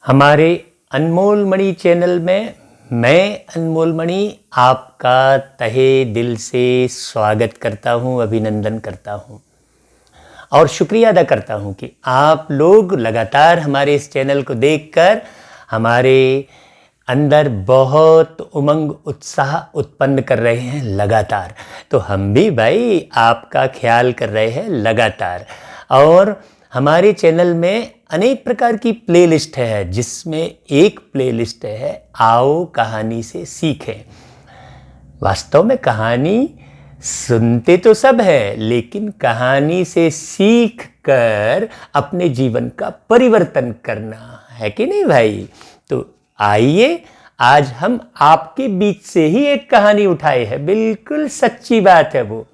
हमारे अनमोल मणि चैनल में मैं अनमोल मणि आपका तहे दिल से स्वागत करता हूं, अभिनंदन करता हूं और शुक्रिया अदा करता हूं कि आप लोग लगातार हमारे इस चैनल को देखकर हमारे अंदर बहुत उमंग उत्साह उत्पन्न कर रहे हैं लगातार। तो हम भी भाई आपका ख्याल कर रहे हैं लगातार। और हमारे चैनल में अनेक प्रकार की प्लेलिस्ट है, जिसमें एक प्लेलिस्ट है आओ कहानी से सीखें। वास्तव में कहानी सुनते तो सब है, लेकिन कहानी से सीख कर अपने जीवन का परिवर्तन करना है कि नहीं भाई। तो आइए आज हम आपके बीच से ही एक कहानी उठाए हैं। बिल्कुल सच्ची बात है, वो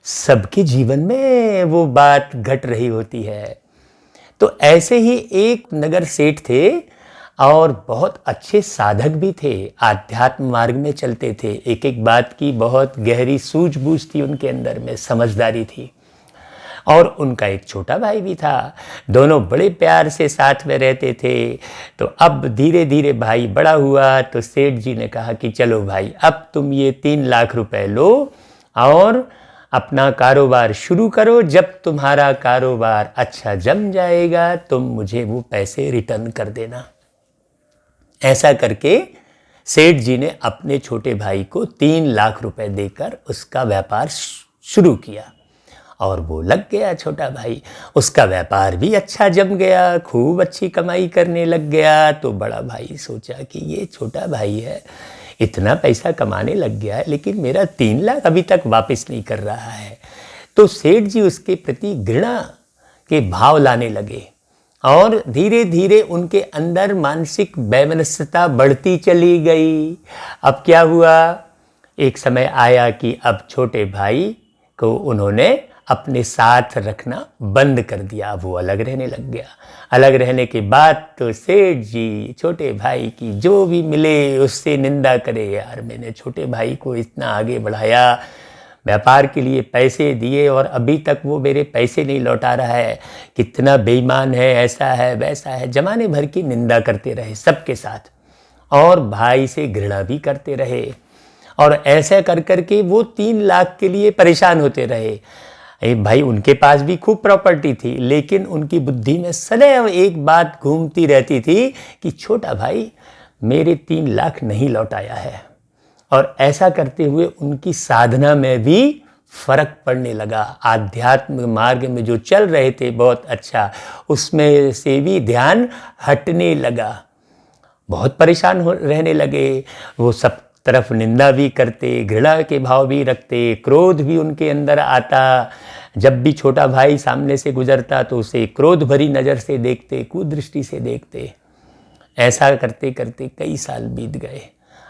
सबके जीवन में वो बात घट रही होती है। तो ऐसे ही एक नगर सेठ थे और बहुत अच्छे साधक भी थे, आध्यात्म मार्ग में चलते थे। एक एक बात की बहुत गहरी सूझबूझ थी उनके अंदर में, समझदारी थी। और उनका एक छोटा भाई भी था। दोनों बड़े प्यार से साथ में रहते थे। तो अब धीरे धीरे भाई बड़ा हुआ तो सेठ जी ने कहा कि चलो भाई, अब तुम ये 3 लाख रुपए लो और अपना कारोबार शुरू करो। जब तुम्हारा कारोबार अच्छा जम जाएगा तुम मुझे वो पैसे रिटर्न कर देना। ऐसा करके सेठ जी ने अपने छोटे भाई को 3 लाख रुपए देकर उसका व्यापार शुरू किया और वो लग गया छोटा भाई। उसका व्यापार भी अच्छा जम गया, खूब अच्छी कमाई करने लग गया। तो बड़ा भाई सोचा कि ये छोटा भाई है, इतना पैसा कमाने लग गया है, लेकिन मेरा 3 लाख अभी तक वापस नहीं कर रहा है। तो सेठ जी उसके प्रति घृणा के भाव लाने लगे और धीरे धीरे उनके अंदर मानसिक वैमनस्यता बढ़ती चली गई। अब क्या हुआ, एक समय आया कि अब छोटे भाई को उन्होंने अपने साथ रखना बंद कर दिया, वो अलग रहने लग गया। अलग रहने के बाद तो सेठ जी छोटे भाई की जो भी मिले उससे निंदा करे, यार मैंने छोटे भाई को इतना आगे बढ़ाया, व्यापार के लिए पैसे दिए और अभी तक वो मेरे पैसे नहीं लौटा रहा है, कितना बेईमान है, ऐसा है वैसा है। जमाने भर की निंदा करते रहे सबके साथ और भाई से घृणा भी करते रहे। और ऐसे कर कर के वो 3 लाख के लिए परेशान होते रहे। भाई उनके पास भी खूब प्रॉपर्टी थी, लेकिन उनकी बुद्धि में सदैव एक बात घूमती रहती थी कि छोटा भाई मेरे 3 लाख नहीं लौटाया है। और ऐसा करते हुए उनकी साधना में भी फर्क पड़ने लगा। आध्यात्म मार्ग में जो चल रहे थे बहुत अच्छा, उसमें से भी ध्यान हटने लगा। बहुत परेशान रहने लगे। वो सब तरफ निंदा भी करते, घृणा के भाव भी रखते, क्रोध भी उनके अंदर आता। जब भी छोटा भाई सामने से गुजरता तो उसे क्रोध भरी नज़र से देखते, कुदृष्टि से देखते। ऐसा करते करते कई साल बीत गए।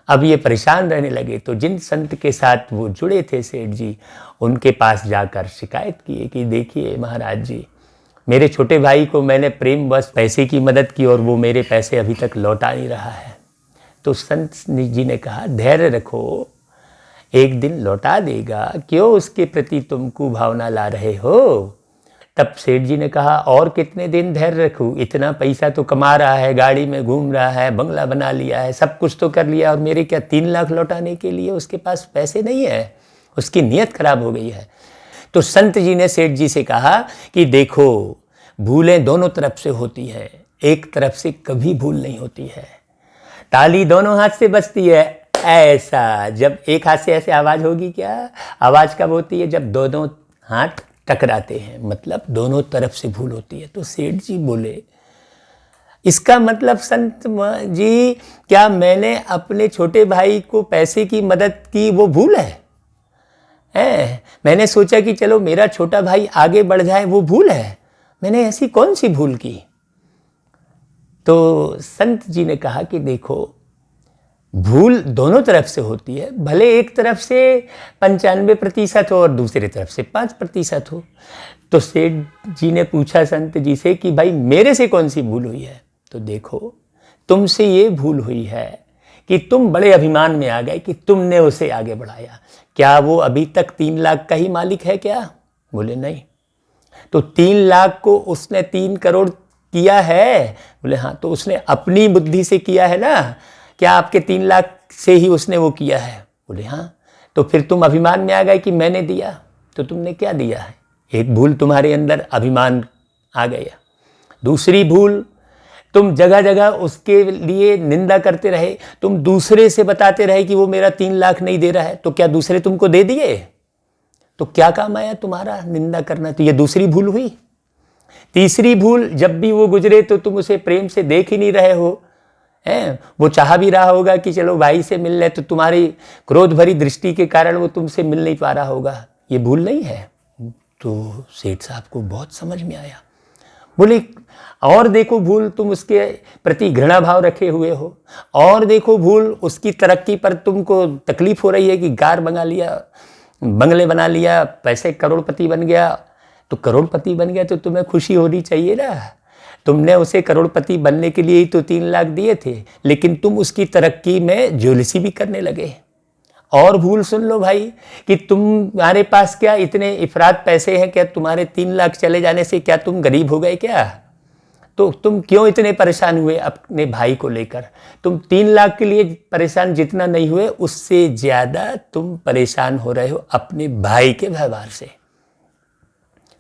अब ये परेशान रहने लगे तो जिन संत के साथ वो जुड़े थे सेठ जी, उनके पास जाकर शिकायत किए कि देखिए महाराज जी, मेरे छोटे भाई को मैंने प्रेमवश पैसे की मदद की और वो मेरे पैसे अभी तक लौटा नहीं रहा है। तो संत जी ने कहा धैर्य रखो, एक दिन लौटा देगा, क्यों उसके प्रति तुम कुभावना ला रहे हो। तब सेठ जी ने कहा और कितने दिन धैर्य रखूं, इतना पैसा तो कमा रहा है, गाड़ी में घूम रहा है, बंगला बना लिया है, सब कुछ तो कर लिया, और मेरे क्या 3 लाख लौटाने के लिए उसके पास पैसे नहीं है। उसकी नीयत खराब हो गई है। तो संत जी ने सेठ जी से कहा कि देखो, भूलें दोनों तरफ से होती है, एक तरफ से कभी भूल नहीं होती है। ताली दोनों हाथ से बजती है। ऐसा जब एक हाथ से ऐसे आवाज होगी, क्या आवाज कब होती है, जब दोनों हाथ टकराते हैं, मतलब दोनों तरफ से भूल होती है। तो सेठ जी बोले इसका मतलब संत जी, क्या मैंने अपने छोटे भाई को पैसे की मदद की वो भूल है? मैंने सोचा कि चलो मेरा छोटा भाई आगे बढ़ जाए, वो भूल है? मैंने ऐसी कौन सी भूल की? तो संत जी ने कहा कि देखो, भूल दोनों तरफ से होती है, भले एक तरफ से 95% हो और दूसरी तरफ से 5% हो। तो सेठ जी ने पूछा संत जी से कि भाई मेरे से कौन सी भूल हुई है? तो देखो, तुमसे ये भूल हुई है कि तुम बड़े अभिमान में आ गए कि तुमने उसे आगे बढ़ाया। क्या वो अभी तक 3 लाख का ही मालिक है क्या? बोले नहीं। तो 3 लाख को उसने 3 करोड़ किया है? बोले हाँ। तो उसने अपनी बुद्धि से किया है ना? क्या आपके 3 लाख से ही उसने वो किया है? बोले हाँ। तो फिर तुम अभिमान में आ गए कि मैंने दिया। तो तुमने क्या दिया है? एक भूल तुम्हारे अंदर अभिमान आ गया। दूसरी भूल, तुम जगह जगह उसके लिए निंदा करते रहे। तुम दूसरे से बताते रहे कि वो मेरा 3 लाख नहीं दे रहा है। तो क्या दूसरे तुमको दे दिए? तो क्या काम आया तुम्हारा निंदा करना? तो ये दूसरी भूल हुई। तीसरी भूल, जब भी वो गुजरे तो तुम उसे प्रेम से देख ही नहीं रहे हो, हैं? वो चाह भी रहा होगा कि चलो भाई से मिल ले, तो तुम्हारी क्रोध भरी दृष्टि के कारण वो तुमसे मिल नहीं पा रहा होगा। ये भूल नहीं है? तो सेठ साहब को बहुत समझ में आया। बोले और देखो भूल, तुम उसके प्रति घृणा भाव रखे हुए हो। और देखो भूल, उसकी तरक्की पर तुमको तकलीफ हो रही है कि कार बना लिया, बंगले बना लिया, पैसे करोड़पति बन गया। तो करोड़पति बन गया तो तुम्हें खुशी होनी चाहिए ना। तुमने उसे करोड़पति बनने के लिए ही तो 3 लाख दिए थे, लेकिन तुम उसकी तरक्की में ज्वेलसी भी करने लगे। और भूल सुन लो भाई कि तुम्हारे पास क्या इतने इफरात पैसे हैं? क्या तुम्हारे 3 लाख चले जाने से क्या तुम गरीब हो गए क्या? तो तुम क्यों इतने परेशान हुए अपने भाई को लेकर? तुम 3 लाख के लिए परेशान जितना नहीं हुए, उससे ज़्यादा तुम परेशान हो रहे हो अपने भाई के व्यवहार से।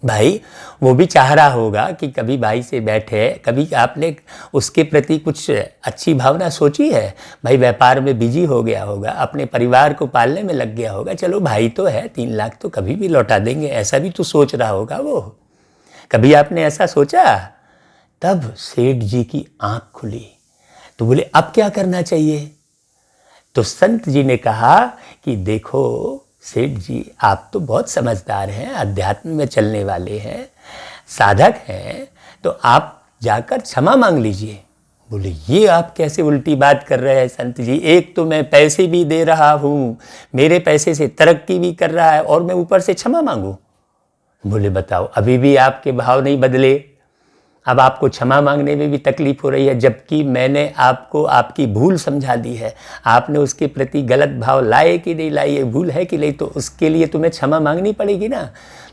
भाई वो भी चाह रहा होगा कि कभी भाई से बैठे, कभी आपने उसके प्रति कुछ अच्छी भावना सोची है? भाई व्यापार में बिजी हो गया होगा, अपने परिवार को पालने में लग गया होगा, चलो भाई तो है, 3 लाख तो कभी भी लौटा देंगे, ऐसा भी तो सोच रहा होगा वो। कभी आपने ऐसा सोचा? तब सेठ जी की आंख खुली। तो बोले अब क्या करना चाहिए? तो संत जी ने कहा कि देखो सेठ जी, आप तो बहुत समझदार हैं, अध्यात्म में चलने वाले हैं, साधक हैं, तो आप जाकर क्षमा मांग लीजिए। बोले ये आप कैसे उल्टी बात कर रहे हैं संत जी? एक तो मैं पैसे भी दे रहा हूँ, मेरे पैसे से तरक्की भी कर रहा है, और मैं ऊपर से क्षमा मांगूँ? बोले बताओ, अभी भी आपके भाव नहीं बदले? अब आपको क्षमा मांगने में भी तकलीफ हो रही है, जबकि मैंने आपको आपकी भूल समझा दी है। आपने उसके प्रति गलत भाव लाए कि नहीं लाए, ये भूल है कि नहीं, तो उसके लिए तुम्हें क्षमा मांगनी पड़ेगी ना।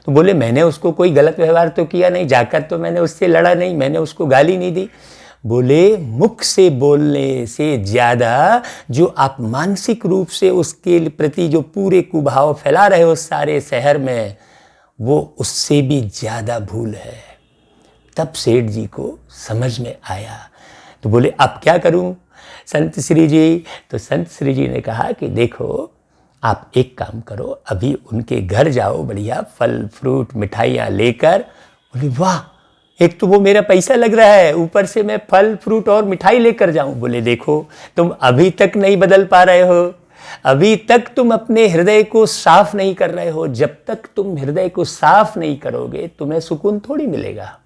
तो बोले मैंने उसको कोई गलत व्यवहार तो किया नहीं, जाकर तो मैंने उससे लड़ा नहीं, मैंने उसको गाली नहीं दी। बोले मुख से बोलने से ज़्यादा जो आप मानसिक रूप से उसके प्रति जो पूरे कुभाव फैला रहे हो सारे शहर में, वो उससे भी ज़्यादा भूल है। तब सेठ जी को समझ में आया। तो बोले अब क्या करूं संत श्री जी? तो संत श्री जी ने कहा कि देखो आप एक काम करो, अभी उनके घर जाओ, बढ़िया फल फ्रूट मिठाइयाँ लेकर। बोले वाह, एक तो वो मेरा पैसा लग रहा है, ऊपर से मैं फल फ्रूट और मिठाई लेकर जाऊं। बोले देखो तुम अभी तक नहीं बदल पा रहे हो, अभी तक तुम अपने हृदय को साफ नहीं कर रहे हो। जब तक तुम हृदय को साफ नहीं करोगे तुम्हें सुकून थोड़ी मिलेगा।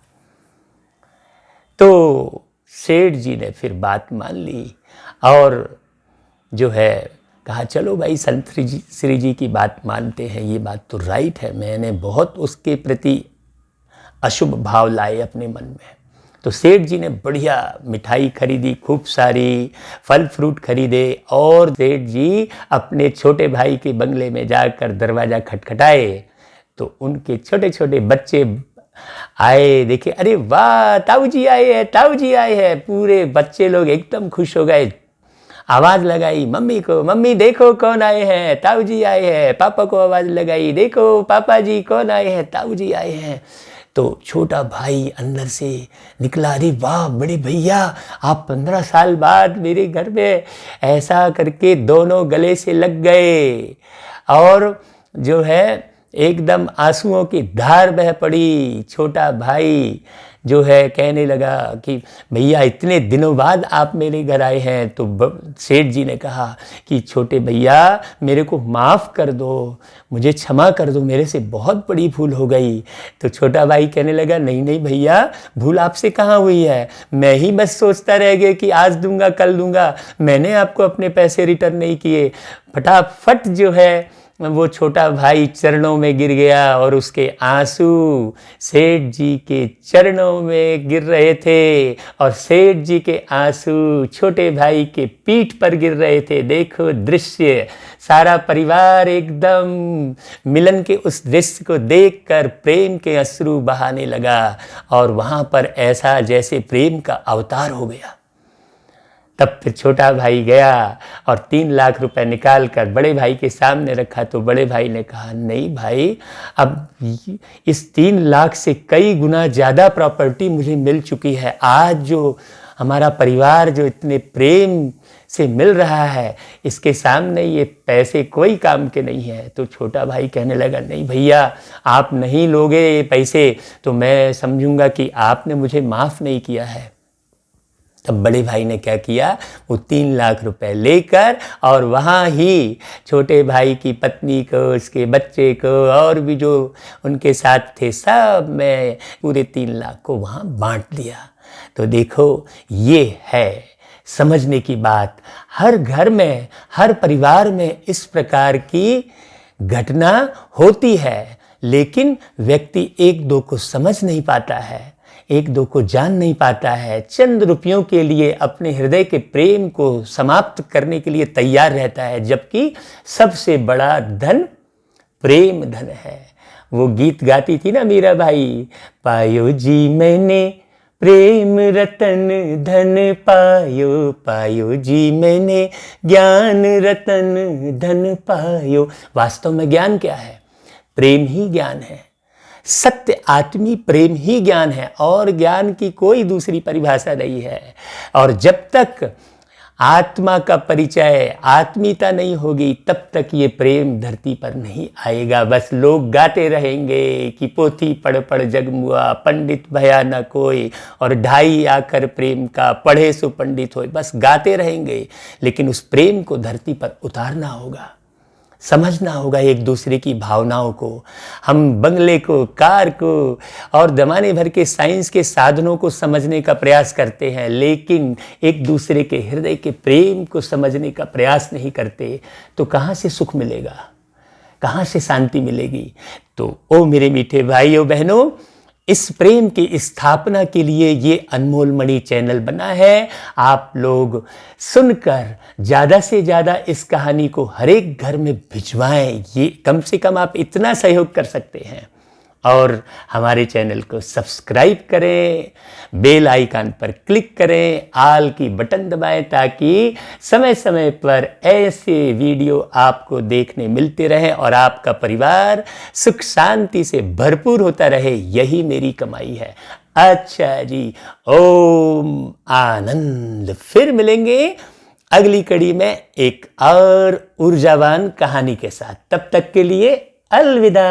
तो सेठ जी ने फिर बात मान ली और जो है कहा चलो भाई संत श्री जी की बात मानते हैं, ये बात तो राइट है, मैंने बहुत उसके प्रति अशुभ भाव लाए अपने मन में। तो सेठ जी ने बढ़िया मिठाई खरीदी, खूब सारी फल फ्रूट खरीदे, और सेठ जी अपने छोटे भाई के बंगले में जाकर दरवाज़ा खटखटाए। तो उनके छोटे छोटे बच्चे आए, देखे, अरे वाह ताऊ जी आए हैं, ताऊ जी आए हैं। पूरे बच्चे लोग एकदम खुश हो गए, आवाज़ लगाई मम्मी को, मम्मी देखो कौन आए हैं, ताऊ जी आए हैं। पापा को आवाज़ लगाई, देखो पापा जी कौन आए हैं, ताऊ जी आए हैं। तो छोटा भाई अंदर से निकला, अरे वाह बड़े भैया, आप 15 साल बाद मेरे घर में। ऐसा करके दोनों गले से लग गए और जो है एकदम आंसुओं की धार बह पड़ी। छोटा भाई जो है कहने लगा कि भैया इतने दिनों बाद आप मेरे घर आए हैं। तो सेठ जी ने कहा कि छोटे भैया मेरे को माफ़ कर दो, मुझे क्षमा कर दो, मेरे से बहुत बड़ी भूल हो गई। तो छोटा भाई कहने लगा नहीं नहीं भैया, भूल आपसे कहाँ हुई है, मैं ही बस सोचता रह गया कि आज दूंगा कल दूंगा, मैंने आपको अपने पैसे रिटर्न नहीं किए। फटाफट जो है वो छोटा भाई चरणों में गिर गया और उसके आंसू सेठ जी के चरणों में गिर रहे थे और सेठ जी के आंसू छोटे भाई के पीठ पर गिर रहे थे। देखो दृश्य, सारा परिवार एकदम मिलन के उस दृश्य को देखकर प्रेम के अश्रु बहाने लगा और वहाँ पर ऐसा जैसे प्रेम का अवतार हो गया। तब फिर छोटा भाई गया और 3 लाख रुपए निकाल कर बड़े भाई के सामने रखा तो बड़े भाई ने कहा, नहीं भाई, अब इस 3 लाख से कई गुना ज़्यादा प्रॉपर्टी मुझे मिल चुकी है। आज जो हमारा परिवार जो इतने प्रेम से मिल रहा है, इसके सामने ये पैसे कोई काम के नहीं है। तो छोटा भाई कहने लगा, नहीं भैया, आप नहीं लोगे ये पैसे तो मैं समझूंगा कि आपने मुझे माफ़ नहीं किया है। तब बड़े भाई ने क्या किया, वो 3 लाख रुपए लेकर और वहाँ ही छोटे भाई की पत्नी को, उसके बच्चे को और भी जो उनके साथ थे सब में पूरे 3 लाख को वहाँ बांट दिया। तो देखो, ये है समझने की बात। हर घर में, हर परिवार में इस प्रकार की घटना होती है, लेकिन व्यक्ति एक दो को समझ नहीं पाता है, एक दो को जान नहीं पाता है। चंद रुपयों के लिए अपने हृदय के प्रेम को समाप्त करने के लिए तैयार रहता है, जबकि सबसे बड़ा धन प्रेम धन है। वो गीत गाती थी ना मीरा भाई, पायो जी मैंने प्रेम रतन धन पायो, पायो जी मैंने ज्ञान रतन धन पायो। वास्तव में ज्ञान क्या है? प्रेम ही ज्ञान है। सत्य आत्मी प्रेम ही ज्ञान है और ज्ञान की कोई दूसरी परिभाषा नहीं है। और जब तक आत्मा का परिचय, आत्मीयता नहीं होगी, तब तक ये प्रेम धरती पर नहीं आएगा। बस लोग गाते रहेंगे कि पोथी पढ़ पढ़ जग मुआ, पंडित भया न कोई, और ढाई आकर प्रेम का पढ़े सो पंडित होए। बस गाते रहेंगे, लेकिन उस प्रेम को धरती पर उतारना होगा, समझना होगा एक दूसरे की भावनाओं को। हम बंगले को, कार को और ज़माने भर के साइंस के साधनों को समझने का प्रयास करते हैं, लेकिन एक दूसरे के हृदय के प्रेम को समझने का प्रयास नहीं करते। तो कहाँ से सुख मिलेगा, कहाँ से शांति मिलेगी? तो ओ मेरे मीठे भाइयों बहनों, इस प्रेम की स्थापना के लिए ये अनमोल मणि चैनल बना है। आप लोग सुनकर ज़्यादा से ज़्यादा इस कहानी को हर एक घर में भिजवाएं। ये कम से कम आप इतना सहयोग कर सकते हैं। और हमारे चैनल को सब्सक्राइब करें, बेल आइकन पर क्लिक करें, आल की बटन दबाएं, ताकि समय समय पर ऐसे वीडियो आपको देखने मिलते रहें और आपका परिवार सुख शांति से भरपूर होता रहे। यही मेरी कमाई है। अच्छा जी, ओम आनंद। फिर मिलेंगे अगली कड़ी में एक और ऊर्जावान कहानी के साथ। तब तक के लिए अलविदा।